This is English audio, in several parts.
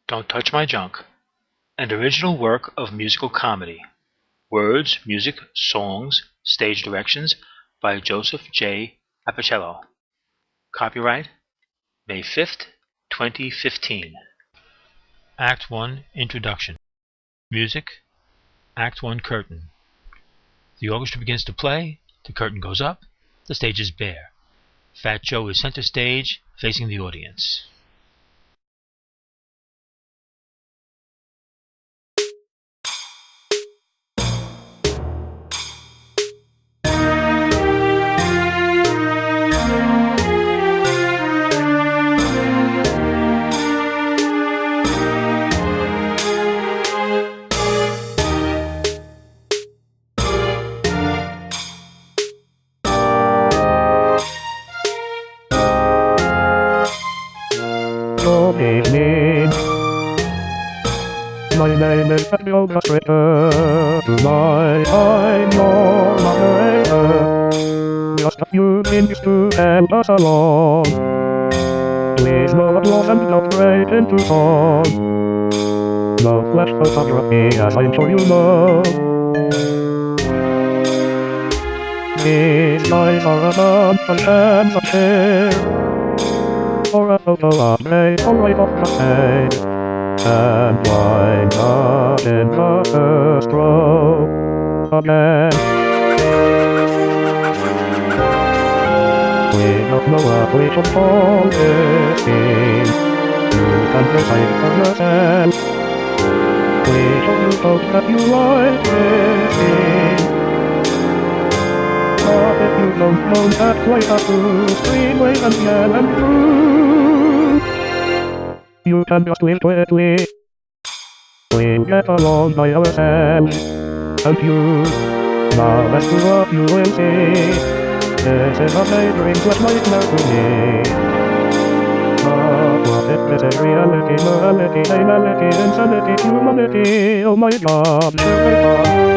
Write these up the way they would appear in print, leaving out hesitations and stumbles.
Don't Touch My Junk, an original work of musical comedy. Words, music, songs, stage directions by Joseph J. Apichello. Copyright May 5th, 2015. Act 1 Introduction. Music, Act 1 Curtain. The orchestra begins to play, the curtain goes up, the stage is bare. Fat Joe is center stage, facing the audience. Good evening. My name is Joe Stricker. I'm your moderator. Just a few things to help us along. Please no applause and don't break into song. No flash photography as I'm sure you know. These guys are a bunch of hands up here. For a photo update, all right off the page. And why not in the first row again? We don't know what we should call this scene. You can decide for yourself. We should hope that you like this scene. But if you don't act like a fool, scream, wave and yell and prove. You can just live quickly. We'll get along by ourselves. And you, now let's do what you will see. This is a daydream / nightmare to me. But what if this is reality, morality, anality, insanity, humanity? Oh my God, here we come.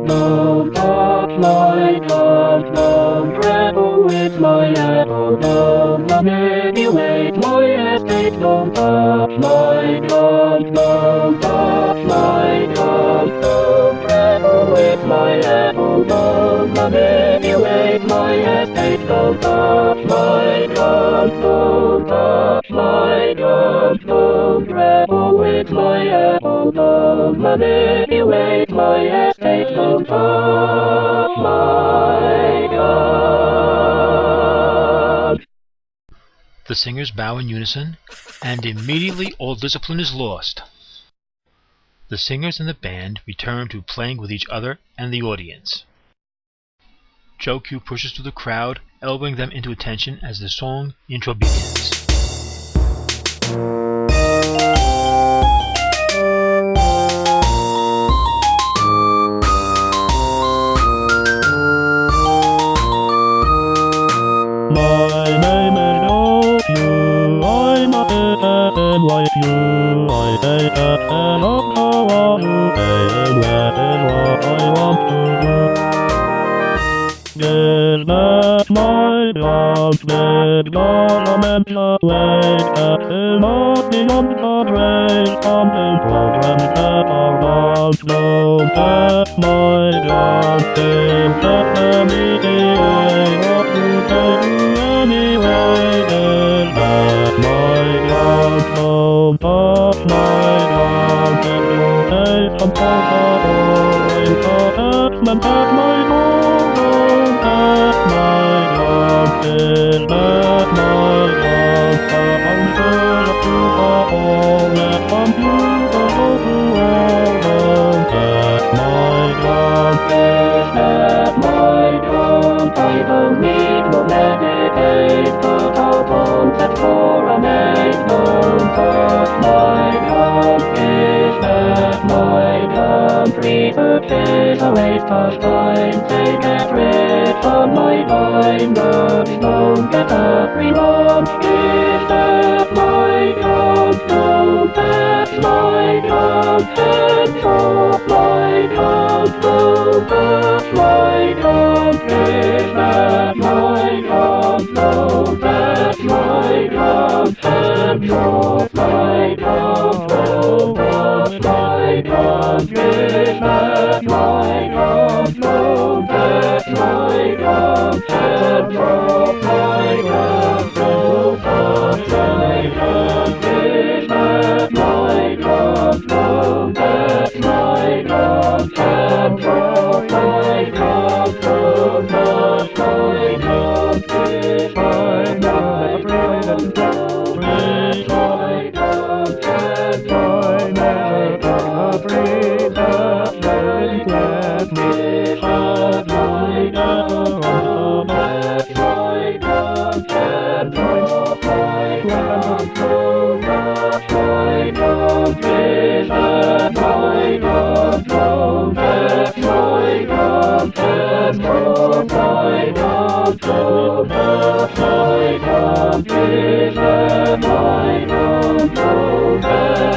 Don't touch my junk, don't tremble with my apple, don't manipulate my estate, don't touch my junk, don't touch my junk, don't tremble with my apple, don't manipulate my estate, don't touch my junk, don't touch my junk, don't tremble with my apple, don't manipulate my estate, don't touch my junk. The singers bow in unison, and immediately all discipline is lost. The singers and the band return to playing with each other and the audience. Joe Q pushes through the crowd, elbowing them into attention as the song intro begins. My name is Joe Q. I'm a citizen like you. I say that and of how are you saying that is what I want to do. Is that my junk? Did government just wait? That is not beyond the brain. Something programs that are wrong. Don't touch my junk. Think that the BTA what you say anyway. Is that my junk? Don't touch my junk. If you take some photo or attachment at my door, don't touch my junk. Is that my junk? I'm sure that you are all that computer go to all. Don't touch my junk. Is that my junk? I don't need no meditate, but I'll want that for a mate. Don't touch my junk. Is that my junk? Research is a waste of time. They get rich on my mind, don't get everyone. Is that my dog? No, that's my dog. Hands off my dog. No, that's my dog. Is that my dog? No, that's my dog. Hands off my dog. No, that's my dog. Is that my dog? No, that's my dog. Hands off my dog. No, that's my dog. Is that my dog? No, that's my dog. Hands off my dog. No, that's my dog. Is my dog? No, that's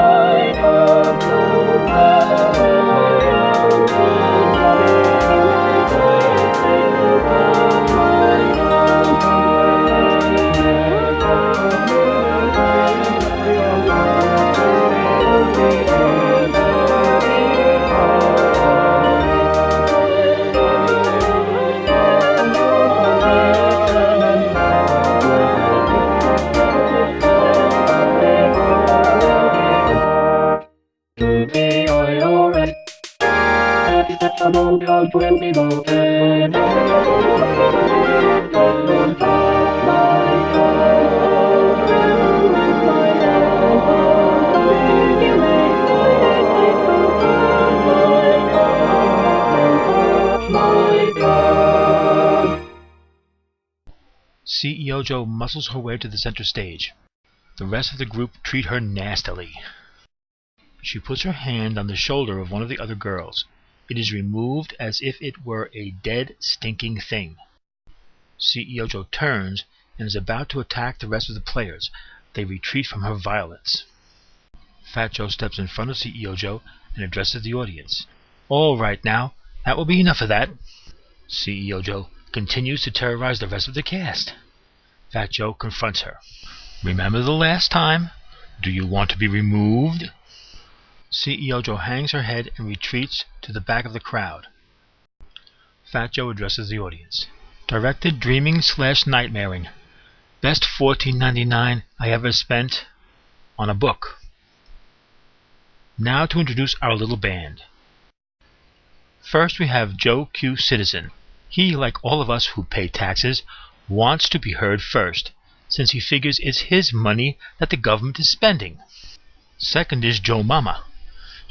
my dog. Hands CEO Joe muscles her way to the center stage. The rest of the group treat her nastily. She puts her hand on the shoulder of one of the other girls. It is removed as if it were a dead, stinking thing. CEO Joe turns and is about to attack the rest of the players. They retreat from her violence. Fat Joe steps in front of CEO Joe and addresses the audience. "All right now, that will be enough of that." CEO Joe continues to terrorize the rest of the cast. Fat Joe confronts her. "Remember the last time? Do you want to be removed?" CEO Joe hangs her head and retreats to the back of the crowd. Fat Joe addresses the audience. "Directed dreaming/nightmaring. Best $14.99 I ever spent on a book. Now to introduce our little band. First we have Joe Q. Citizen. He, like all of us who pay taxes, wants to be heard first, since he figures it's his money that the government is spending. Second is Joe Mama.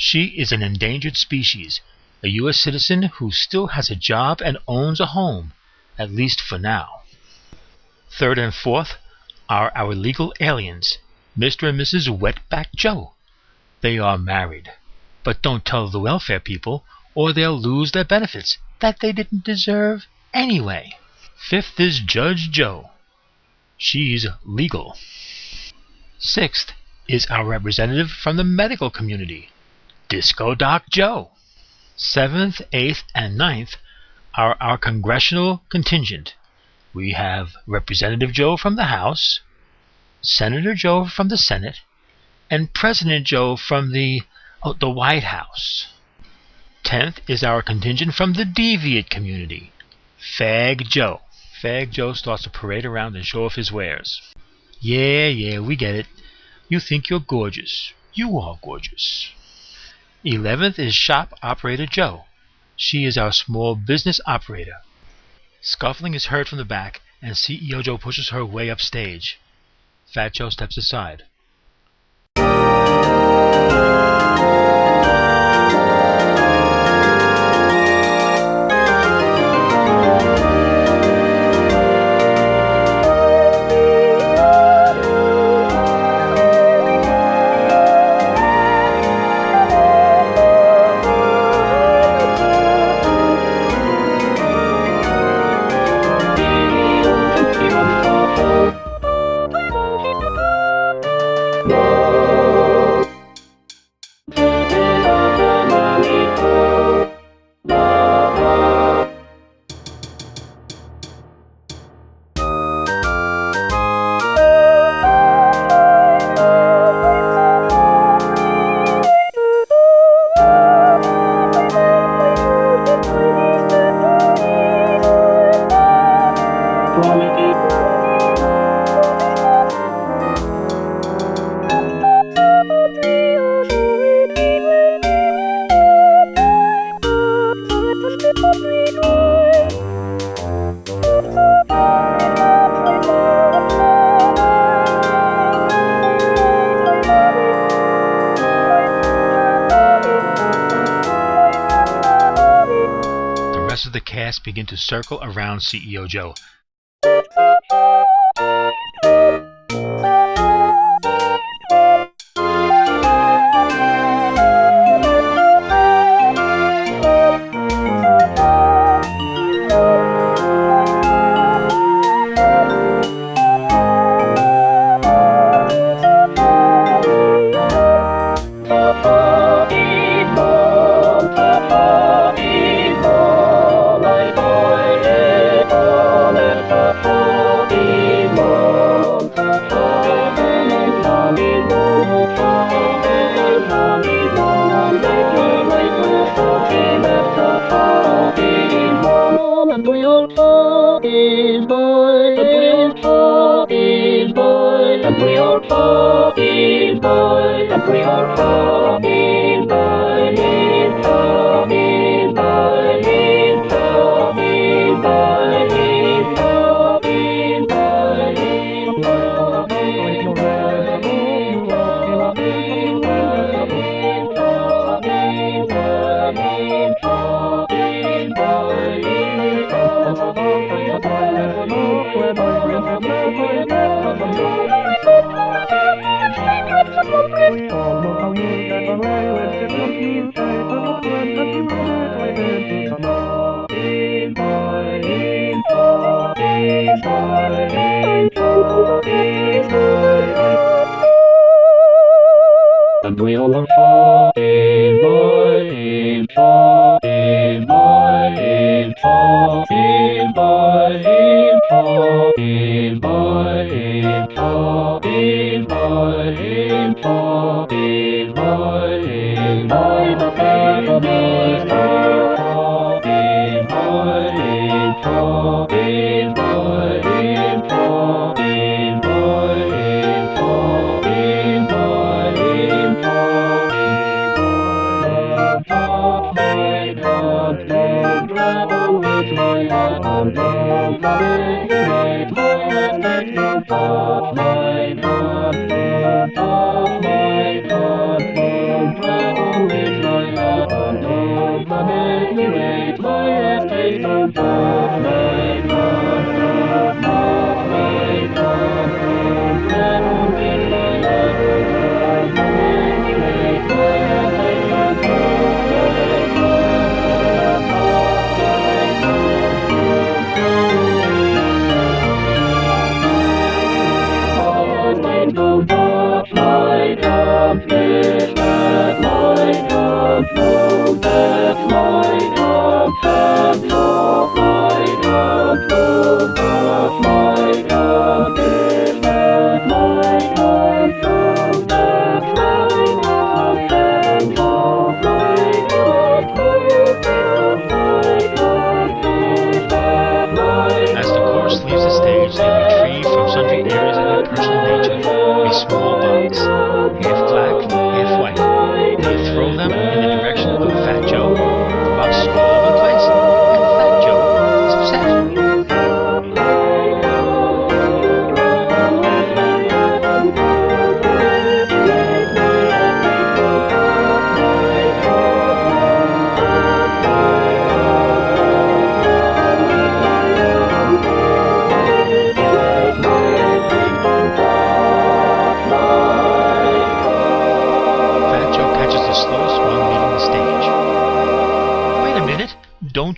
She is an endangered species, a U.S. citizen who still has a job and owns a home, at least for now. Third and fourth are our legal aliens, Mr. and Mrs. Wetback Joe. They are married, but don't tell the welfare people, or they'll lose their benefits that they didn't deserve anyway. Fifth is Judge Joe. She's legal. Sixth is our representative from the medical community, Disco Doc Joe. Seventh, eighth, and ninth are our congressional contingent. We have Representative Joe from the House, Senator Joe from the Senate, and President Joe from the White House. 10th is our contingent from the deviant community, Fag Joe. Fag Joe starts to parade around and show off his wares. Yeah, we get it. You think you're gorgeous. You are gorgeous. 11th is Shop Operator Joe. She is our small business operator. Scuffling is heard from the back, and CEO Joe pushes her way upstage. Fat Joe steps aside. The rest of the cast begin to circle around CEO Joe. And we all are falling, falling, falling, falling, falling, falling, falling, falling, falling, falling, falling, falling, by the faith of his love, falling, falling, falling, falling, falling, falling, falling, falling. As the chorus leaves the stage, they retrieve from sundry areas of their personal nature a small box, half black, half white. They throw them in the direction of Fat Joe. The box is all over the place, and Fat Joe is upset.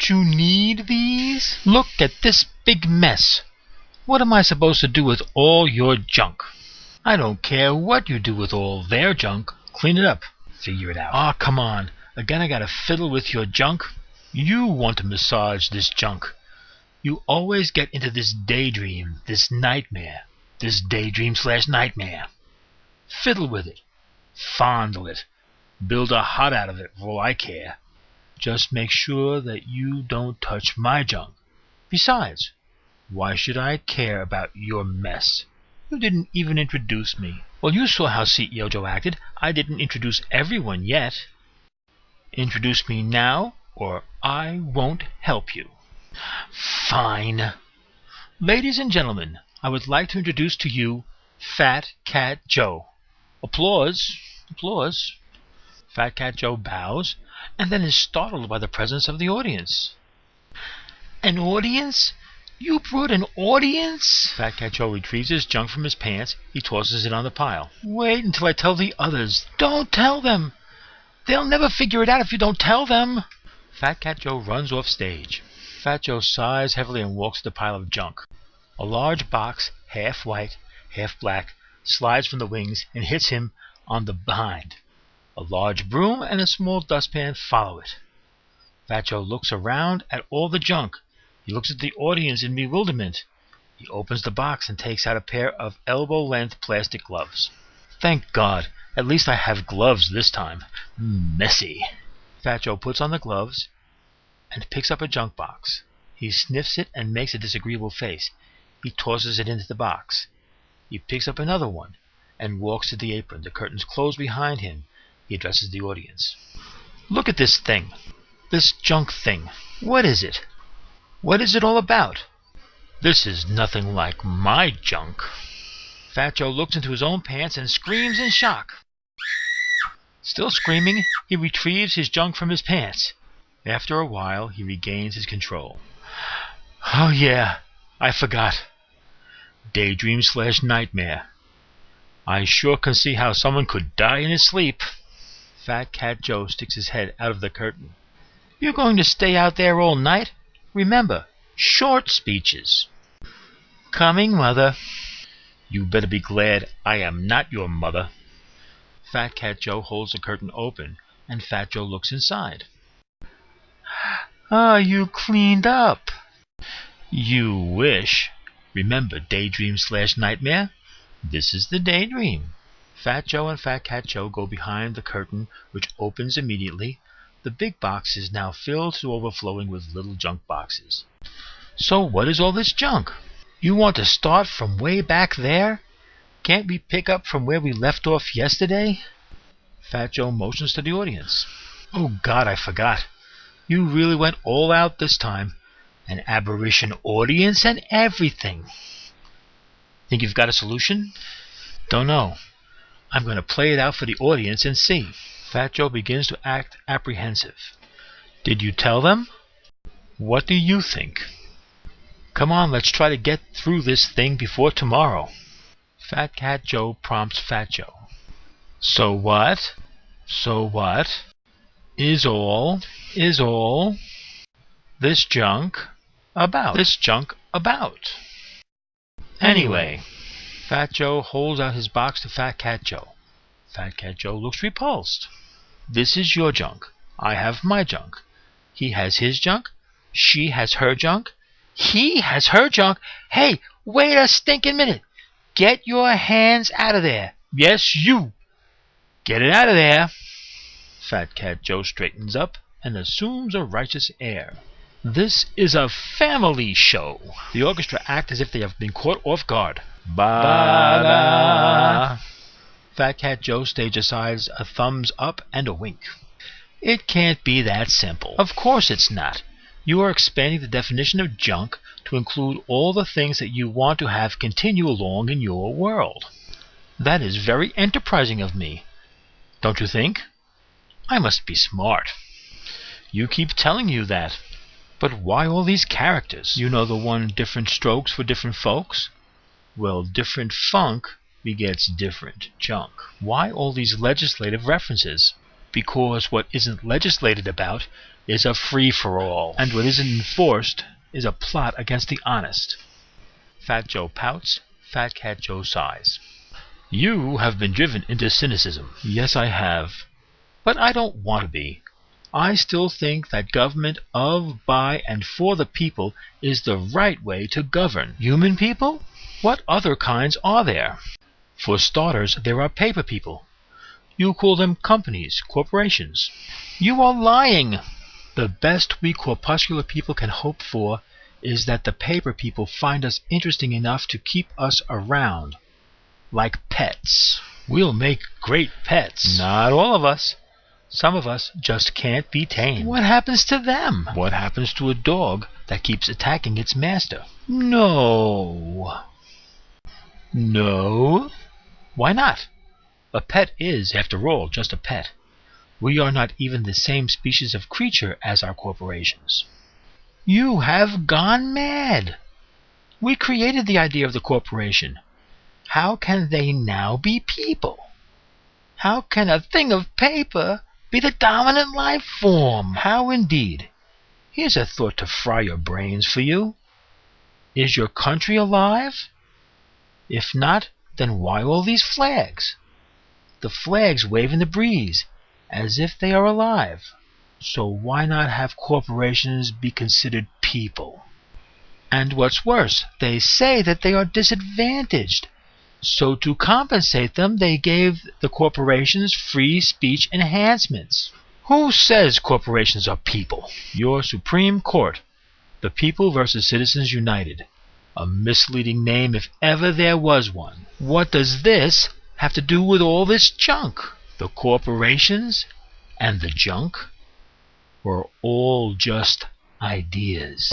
Don't you need these? Look at this big mess. What am I supposed to do with all your junk? I don't care what you do with all their junk. Clean it up. Figure it out. Ah, come on. Again I gotta fiddle with your junk? You want to massage this junk. You always get into this daydream, this nightmare. This daydream/nightmare. Fiddle with it. Fondle it. Build a hut out of it, for all I care. Just make sure that you don't touch my junk. Besides, why should I care about your mess? You didn't even introduce me. Well, you saw how CEO Joe acted. I didn't introduce everyone yet. Introduce me now, or I won't help you. Fine. Ladies and gentlemen, I would like to introduce to you Fat Cat Joe. Applause. Applause. Fat Cat Joe bows, and then is startled by the presence of the audience. An audience? You brought an audience? Fat Cat Joe retrieves his junk from his pants. He tosses it on the pile. Wait until I tell the others. Don't tell them. They'll never figure it out if you don't tell them. Fat Cat Joe runs off stage. Fat Joe sighs heavily and walks to the pile of junk. A large box, half white, half black, slides from the wings and hits him on the behind. A large broom and a small dustpan follow it. Fat Joe looks around at all the junk. He looks at the audience in bewilderment. He opens the box and takes out a pair of elbow-length plastic gloves. Thank God, at least I have gloves this time. Messy. Fat Joe puts on the gloves and picks up a junk box. He sniffs it and makes a disagreeable face. He tosses it into the box. He picks up another one and walks to the apron. The curtains close behind him. He addresses the audience. Look at this thing. This junk thing. What is it? What is it all about? This is nothing like my junk. Fat Joe looks into his own pants and screams in shock. Still screaming, he retrieves his junk from his pants. After a while, he regains his control. Oh yeah, I forgot. Daydream/nightmare. I sure can see how someone could die in his sleep. Fat Cat Joe sticks his head out of the curtain. You're going to stay out there all night? Remember, short speeches. Coming, Mother. You better be glad I am not your mother. Fat Cat Joe holds the curtain open, and Fat Joe looks inside. Ah, you cleaned up. You wish. Remember daydream/nightmare? This is the daydream. Fat Joe and Fat Cat Joe go behind the curtain, which opens immediately. The big box is now filled to overflowing with little junk boxes. So what is all this junk? You want to start from way back there? Can't we pick up from where we left off yesterday? Fat Joe motions to the audience. Oh God, I forgot. You really went all out this time. An aberration audience and everything. Think you've got a solution? Don't know. I'm going to play it out for the audience and see. Fat Joe begins to act apprehensive. Did you tell them? What do you think? Come on, let's try to get through this thing before tomorrow. Fat Cat Joe prompts Fat Joe. So what? So what? Is all this junk about? This junk about? Anyway, Fat Joe holds out his box to Fat Cat Joe. Fat Cat Joe looks repulsed. This is your junk. I have my junk. He has his junk. She has her junk. He has her junk. Hey, wait a stinking minute. Get your hands out of there. Yes, you. Get it out of there. Fat Cat Joe straightens up and assumes a righteous air. This is a family show. The orchestra act as if they have been caught off guard. Ba-da. Fat Cat Joe stage asides a thumbs up and a wink. It can't be that simple. Of course it's not. You are expanding the definition of junk to include all the things that you want to have continue along in your world. That is very enterprising of me. Don't you think? I must be smart. You keep telling you that. But why all these characters? You know the one different strokes for different folks? Well, different funk begets different junk. Why all these legislative references? Because what isn't legislated about is a free-for-all, and what isn't enforced is a plot against the honest. Fat Joe pouts, Fat Cat Joe sighs. You have been driven into cynicism. Yes, I have. But I don't want to be. I still think that government of, by, and for the people is the right way to govern. Human people? What other kinds are there? For starters, there are paper people. You call them companies, corporations. You are lying. The best we corpuscular people can hope for is that the paper people find us interesting enough to keep us around. Like pets. We'll make great pets. Not all of us. Some of us just can't be tamed. What happens to them? What happens to a dog that keeps attacking its master? No. No? Why not? A pet is, after all, just a pet. We are not even the same species of creature as our corporations. You have gone mad. We created the idea of the corporation. How can they now be people? How can a thing of paper be the dominant life form? How indeed? Here's a thought to fry your brains for you. Is your country alive? If not, then why all these flags? The flags wave in the breeze, as if they are alive. So why not have corporations be considered people? And what's worse, they say that they are disadvantaged. So to compensate them, they gave the corporations free speech enhancements. Who says corporations are people? Your Supreme Court. The People versus Citizens United. A misleading name if ever there was one. What does this have to do with all this junk? The corporations and the junk were all just ideas.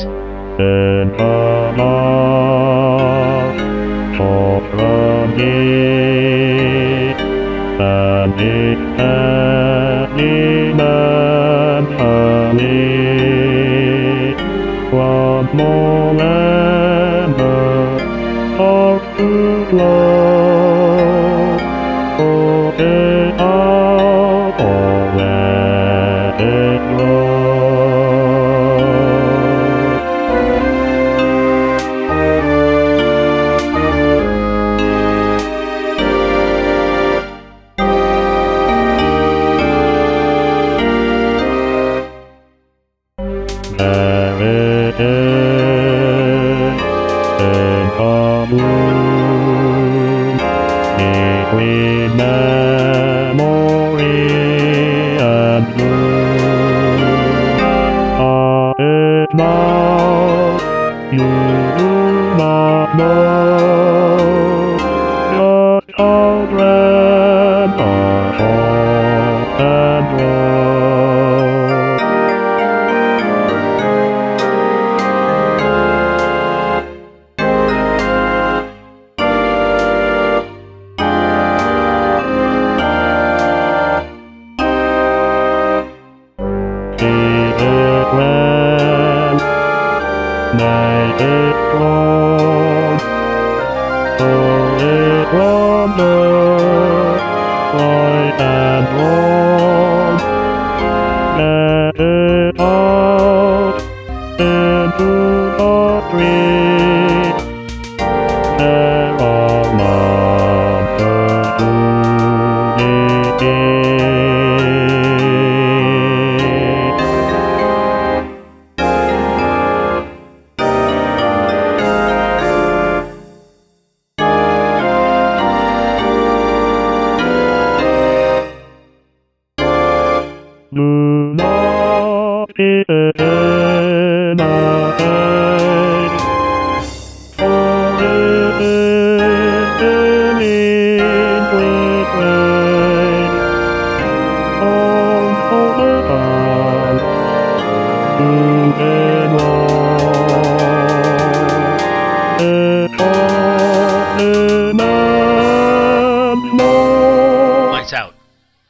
Lights out.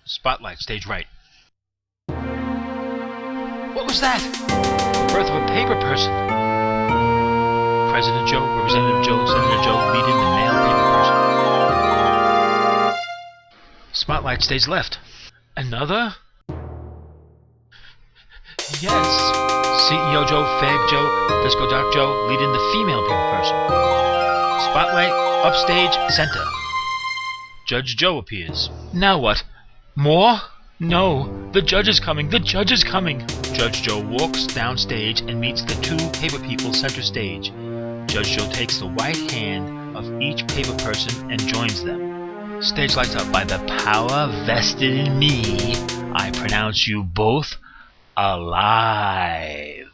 Spotlight, stage right. What was that? The birth of a paper person. President Joe, Representative Joe, Senator Joe meeting the male paper person. Spotlight, stage left. Another? Yes. CEO Joe, Fag Joe, Disco Jock Joe, leading the female people person. Spotlight, upstage, center. Judge Joe appears. Now what? More? No. The judge is coming. The judge is coming. Judge Joe walks downstage and meets the two paper people center stage. Judge Joe takes the right hand of each paper person and joins them. Stage lights up. By the power vested in me, I pronounce you both alive.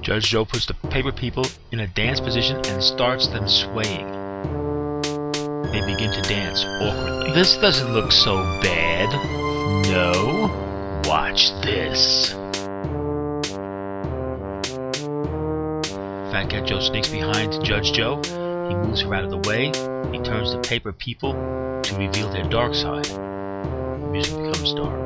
Judge Joe puts the paper people in a dance position and starts them swaying. They begin to dance awkwardly. This doesn't look so bad. No? Watch this. Fat Cat Joe sneaks behind Judge Joe. He moves her out of the way. He turns the paper people to reveal their dark side. The music becomes dark.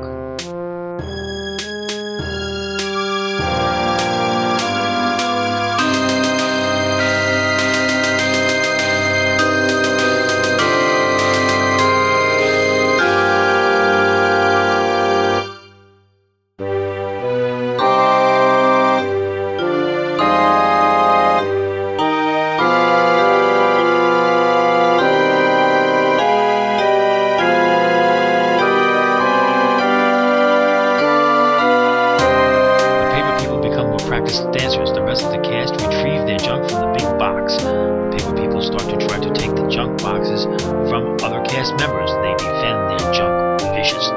Practiced dancers, the rest of the cast retrieve their junk from the big box. The paper people start to try to take the junk boxes from other cast members. They defend their junk viciously.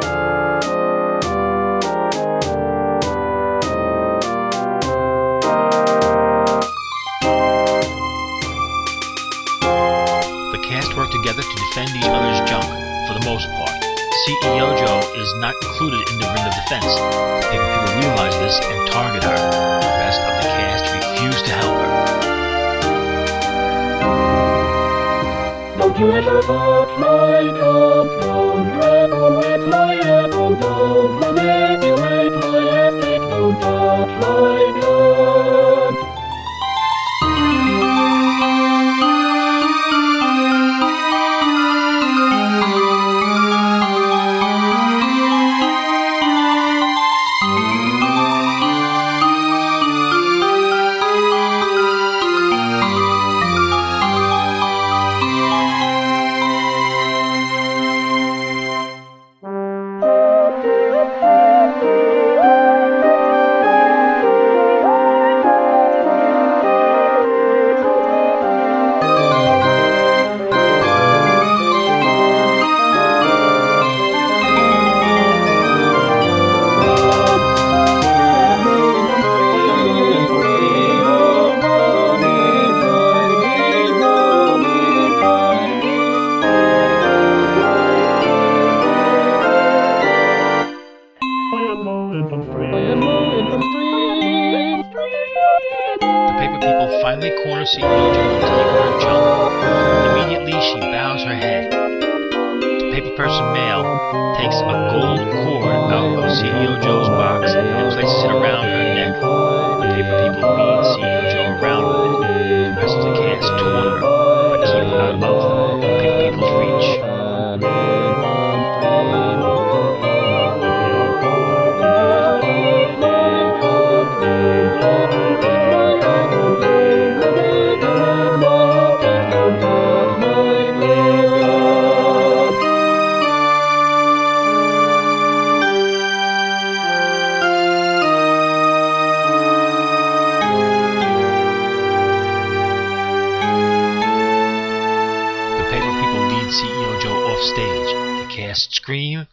The cast work together to defend each other's junk for the most part. CEO Joe is not included in the ring of defense. The paper people realize this and target her. The rest of the cast refuse to help her. Don't you ever touch my junk, don't meddle with my apple, don't manipulate my ethic, don't touch my junk. The paper people finally corner CEO Joe and take her junk. Immediately she bows her head. The paper person male takes a gold cord out of CEO Joe's box and places it around her neck. The paper people lead CEO Joe around with it. The rest of the cast taunt her, but keep out of the paper people's reach. CEO Joe off stage. The cast scream,